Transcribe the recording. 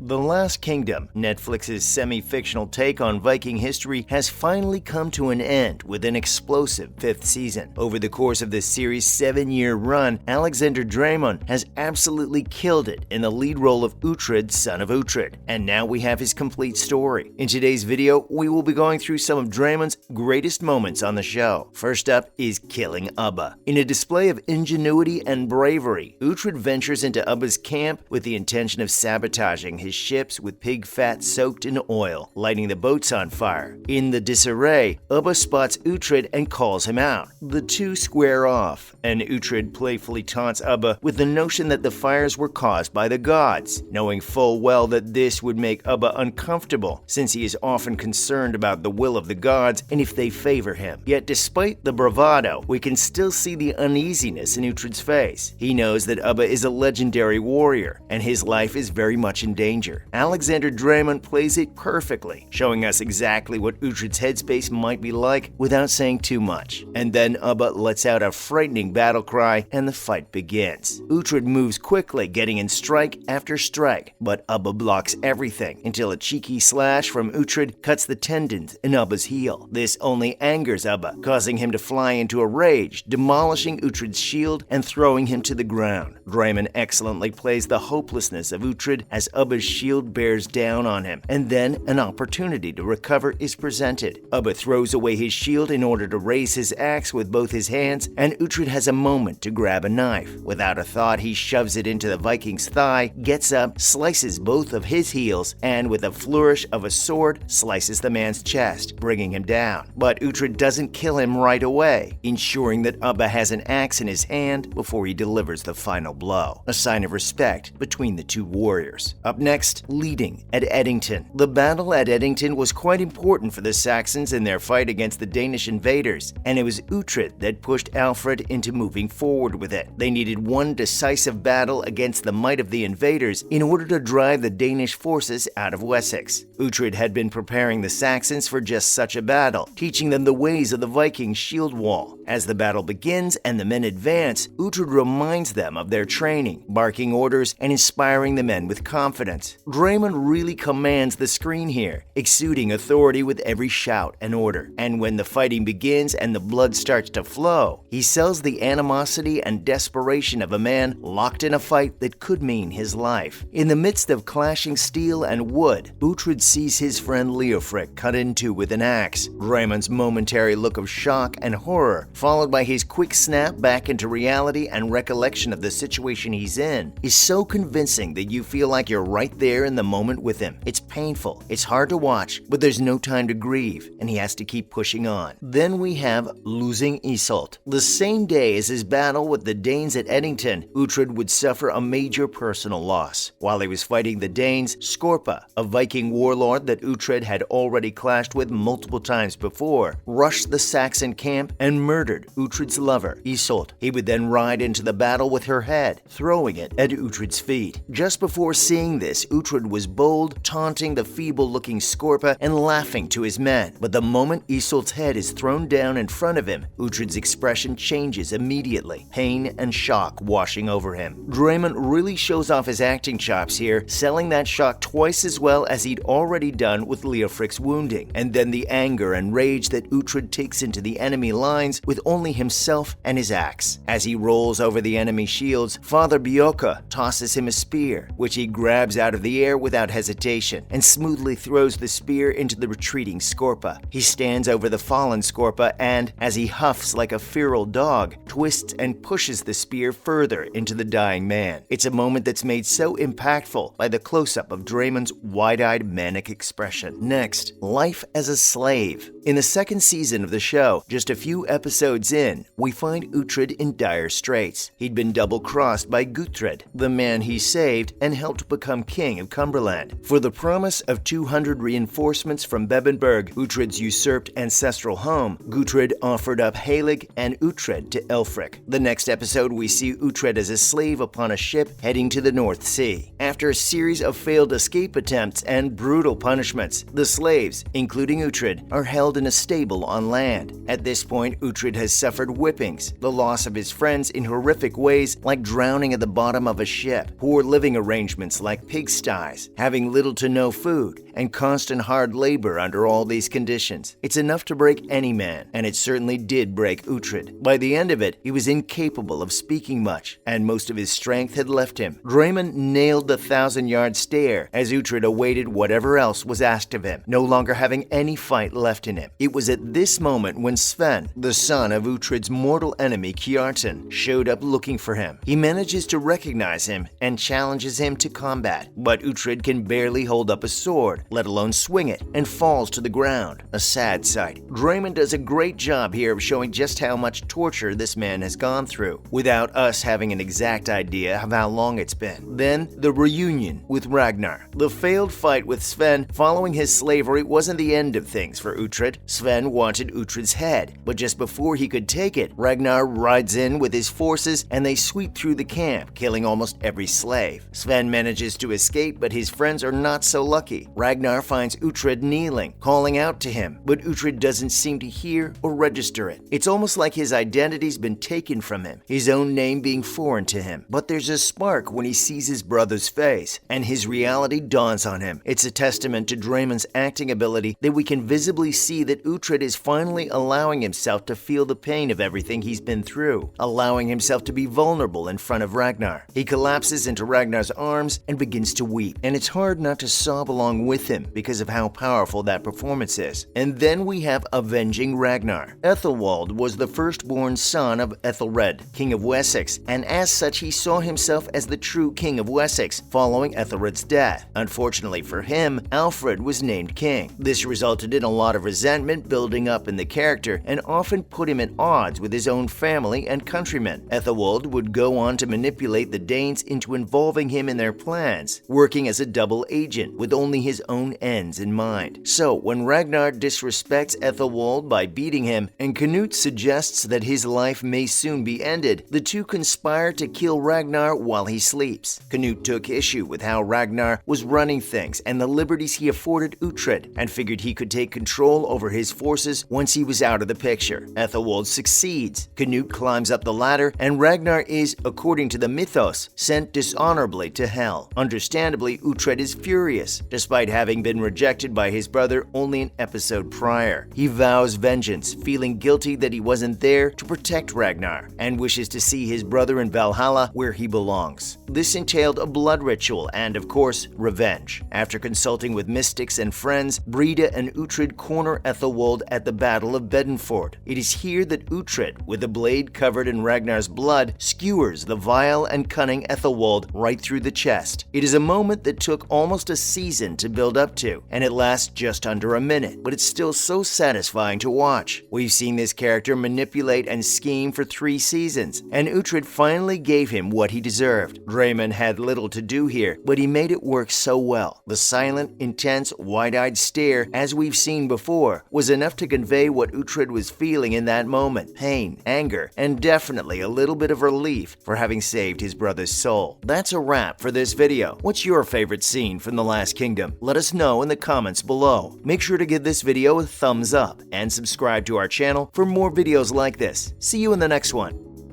The Last Kingdom, Netflix's semi-fictional take on Viking history, has finally come to an end with an explosive 5th season. Over the course of this series' 7-year run, Alexander Dreymon has absolutely killed it in the lead role of Uhtred, son of Uhtred, and now we have his complete story. In today's video, we will be going through some of Dreymon's greatest moments on the show. First up is killing Ubba. In a display of ingenuity and bravery, Uhtred ventures into Ubba's camp with the intention of sabotaging his ships with pig fat soaked in oil, lighting the boats on fire. In the disarray, Ubba spots Uhtred and calls him out. The two square off, and Uhtred playfully taunts Ubba with the notion that the fires were caused by the gods, knowing full well that this would make Ubba uncomfortable since he is often concerned about the will of the gods and if they favor him. Yet despite the bravado, we can still see the uneasiness in Uhtred's face. He knows that Ubba is a legendary warrior, and his life is very much in danger. Alexander Dreymon plays it perfectly, showing us exactly what Uhtred's headspace might be like without saying too much. And then Ubba lets out a frightening battle cry and the fight begins. Uhtred moves quickly, getting in strike after strike, but Ubba blocks everything until a cheeky slash from Uhtred cuts the tendons in Ubba's heel. This only angers Ubba, causing him to fly into a rage, demolishing Uhtred's shield and throwing him to the ground. Dreymon excellently plays the hopelessness of Uhtred as Ubba's shield bears down on him, and then an opportunity to recover is presented. Ubba throws away his shield in order to raise his axe with both his hands, and Uhtred has a moment to grab a knife. Without a thought, he shoves it into the Viking's thigh, gets up, slices both of his heels, and with a flourish of a sword, slices the man's chest, bringing him down. But Uhtred doesn't kill him right away, ensuring that Ubba has an axe in his hand before he delivers the final blow, a sign of respect between the two warriors. Up next, leading at Edington. The battle at Edington was quite important for the Saxons in their fight against the Danish invaders, and it was Uhtred that pushed Alfred into moving forward with it. They needed one decisive battle against the might of the invaders in order to drive the Danish forces out of Wessex. Uhtred had been preparing the Saxons for just such a battle, teaching them the ways of the Viking shield wall. As the battle begins and the men advance, Uhtred reminds them of their training, barking orders and inspiring the men with confidence. Dreymon really commands the screen here, exuding authority with every shout and order. And when the fighting begins and the blood starts to flow, he sells the animosity and desperation of a man locked in a fight that could mean his life. In the midst of clashing steel and wood, Uhtred sees his friend Leofric cut in two with an axe. Dreymon's momentary look of shock and horror, followed by his quick snap back into reality and recollection of the situation he's in, is so convincing that you feel like you're right there in the moment with him. It's painful, it's hard to watch, but there's no time to grieve, and he has to keep pushing on. Then we have losing Iseult. The same day as his battle with the Danes at Edington, Uhtred would suffer a major personal loss. While he was fighting the Danes, Skorpa, a Viking warlord that Uhtred had already clashed with multiple times before, rushed the Saxon camp and murdered Uhtred's lover, Iseult. He would then ride into the battle with her head, throwing it at Uhtred's feet. Just before seeing this, Uhtred was bold, taunting the feeble-looking Skorpa and laughing to his men. But the moment Iseult's head is thrown down in front of him, Uhtred's expression changes immediately, pain and shock washing over him. Dreymon really shows off his acting chops here, selling that shock twice as well as he'd already done with Leofric's wounding, and then the anger and rage that Uhtred takes into the enemy lines with only himself and his axe. As he rolls over the enemy shields, Father Bioka tosses him a spear, which he grabs out of the air without hesitation and smoothly throws the spear into the retreating Skorpa. He stands over the fallen Skorpa and, as he huffs like a feral dog, twists and pushes the spear further into the dying man. It's a moment that's made so impactful by the close-up of Dreymon's wide-eyed manic expression. Next, life as a slave. In the second season of the show, just a few episodes in, we find Uhtred in dire straits. He'd been double-crossed by Uhtred, the man he saved and helped become king of Cumberland. For the promise of 200 reinforcements from Bebbanburg, Uhtred's usurped ancestral home, Uhtred offered up Haelig and Uhtred to Elfric. The next episode, we see Uhtred as a slave upon a ship heading to the North Sea. After a series of failed escape attempts and brutal punishments, the slaves, including Uhtred, are held in a stable on land. At this point, Uhtred Uhtred has suffered whippings, the loss of his friends in horrific ways like drowning at the bottom of a ship, poor living arrangements like pigsties, having little to no food, and constant hard labor under all these conditions. It's enough to break any man, and it certainly did break Uhtred. By the end of it, he was incapable of speaking much, and most of his strength had left him. Dreymon nailed the 1,000-yard stare as Uhtred awaited whatever else was asked of him, no longer having any fight left in him. It was at this moment when Sven, the son of Uhtred's mortal enemy Kjartan, showed up looking for him. He manages to recognize him and challenges him to combat, but Uhtred can barely hold up a sword, let alone swing it, and falls to the ground. A sad sight. Dreymon does a great job here of showing just how much torture this man has gone through, without us having an exact idea of how long it's been. Then, the reunion with Ragnar. The failed fight with Sven following his slavery wasn't the end of things for Uhtred. Sven wanted Uhtred's head, but just before he could take it, Ragnar rides in with his forces and they sweep through the camp, killing almost every slave. Sven manages to escape, but his friends are not so lucky. Ragnar finds Uhtred kneeling, calling out to him, but Uhtred doesn't seem to hear or register it. It's almost like his identity's been taken from him, his own name being foreign to him. But there's a spark when he sees his brother's face, and his reality dawns on him. It's a testament to Dreymon's acting ability that we can visibly see that Uhtred is finally allowing himself to feel the pain of everything he's been through, allowing himself to be vulnerable in front of Ragnar. He collapses into Ragnar's arms and begins to weep, and it's hard not to sob along with him because of how powerful that performance is. And then we have avenging Ragnar. Ethelwald was the firstborn son of Ethelred, King of Wessex, and as such he saw himself as the true King of Wessex following Ethelred's death. Unfortunately for him, Alfred was named king. This resulted in a lot of resentment building up in the character and often put him at odds with his own family and countrymen. Ethelwald would go on to manipulate the Danes into involving him in their plans, working as a double agent with only his own ends in mind. So when Ragnar disrespects Ethelwald by beating him and Canute suggests that his life may soon be ended, the two conspire to kill Ragnar while he sleeps. Canute took issue with how Ragnar was running things and the liberties he afforded Uhtred, and figured he could take control over his forces once he was out of the picture. Ethelwald succeeds. Canute climbs up the ladder, and Ragnar is, according to the mythos, sent dishonorably to hell. Understandably, Uhtred is furious, despite having been rejected by his brother only an episode prior. He vows vengeance, feeling guilty that he wasn't there to protect Ragnar, and wishes to see his brother in Valhalla where he belongs. This entailed a blood ritual and, of course, revenge. After consulting with mystics and friends, Brida and Uhtred corner Ethelwald at the Battle of Bebbanburg. It is here that Uhtred, with a blade covered in Ragnar's blood, skewers the vile and cunning Ethelwald right through the chest. It is a moment that took almost a season to build up to, and it lasts just under a minute, but it's still so satisfying to watch. We've seen this character manipulate and scheme for 3 seasons, and Uhtred finally gave him what he deserved. Dreymon had little to do here, but he made it work so well. The silent, intense, wide-eyed stare, as we've seen before, was enough to convey what Uhtred was feeling in that moment: pain, anger, and definitely a little bit of relief for having saved his brother's soul. That's a wrap for this video. What's your favorite scene from The Last Kingdom? Let us know in the comments below. Make sure to give this video a thumbs up and subscribe to our channel for more videos like this. See you in the next one.